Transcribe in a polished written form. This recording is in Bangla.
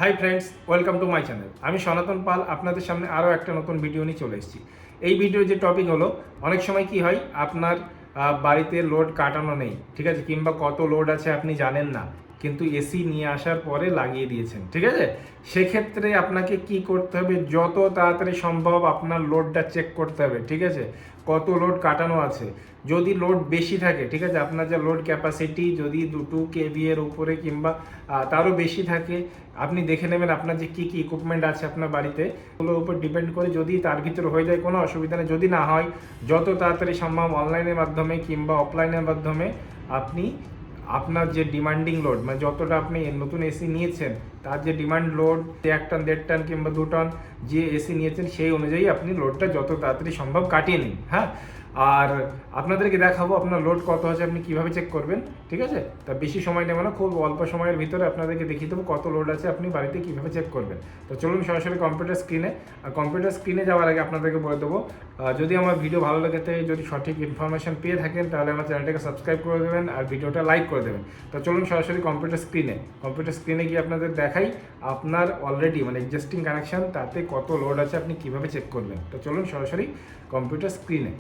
Hi friends, welcome to my channel. আমি সনাতন পাল আপনাদের সামনে আরও একটা নতুন ভিডিও নিয়ে চলে এসেছি। এই ভিডিওর যে টপিক হলো, অনেক সময় কি হয় আপনার বাড়িতে লোড কাটানো নেই, ঠিক আছে, কিংবা কত লোড আছে আপনি জানেন না, কিন্তু এসি নিয়ে আসার পরে লাগিয়ে দিয়েছেন, ঠিক আছে। সেক্ষেত্রে আপনাকে কি করতে হবে, যত তাড়াতাড়ি সম্ভব আপনার লোডটা চেক করতে হবে, ঠিক আছে, কত লোড কাটানো আছে। যদি লোড বেশি থাকে, ঠিক আছে, আপনার যা লোড ক্যাপাসিটি যদি 2 kV এর উপরে কিংবা তারও বেশি থাকে, আপনি দেখে নেবেন আপনার যে কী কী ইকুইপমেন্ট আছে আপনার বাড়িতে, ওগুলোর উপর ডিপেন্ড করে। যদি তার ভিতরে হয়ে যায় কোনো অসুবিধা নেই, যদি না হয় যত তাড়াতাড়ি সম্ভব অনলাইনের মাধ্যমে কিংবা অফলাইনের মাধ্যমে আপনি আপনার যে ডিমান্ডিং লোড, মানে যতটা আপনি নতুন এসি নিয়েছেন তার যে ডিমান্ড লোড 1 টন 1.5 টন কিংবা 2 টন যে এসি নিয়েছেন সেই অনুযায়ী আপনি লোডটা যত তাড়াতাড়ি সম্ভব কাটিয়ে নিন। হ্যাঁ, আর আপনাদেরকে দেখাবো আপনার লোড কত আছে আপনি কিভাবে চেক করবেন, ঠিক আছে। তা বেশি সময় নেব না, খুব অল্প সময়ের ভিতরে আপনাদেরকে দেখিয়ে দেবো কত লোড আছে আপনি বাড়িতে কিভাবে চেক করবেন। তো চলুন সরাসরি কম্পিউটার স্ক্রিনে। আর কম্পিউটার স্ক্রিনে যাওয়ার আগে আপনাদেরকে বলে দেবো, যদি আমার ভিডিও ভালো লাগে থাকে, যদি সঠিক ইনফরমেশন পেয়ে থাকেন, তাহলে আমার চ্যানেলটাকে সাবস্ক্রাইব করে দেবেন আর ভিডিওটা লাইক করে দেবেন। তো চলুন সরাসরি কম্পিউটার স্ক্রিনে গিয়ে আপনাদের দেখাই আপনার অলরেডি মানে এক্সিস্টিং কানেকশন তাতে কত লোড আছে আপনি কিভাবে চেক করবেন। তো চলুন সরাসরি কম্পিউটার স্ক্রিনে।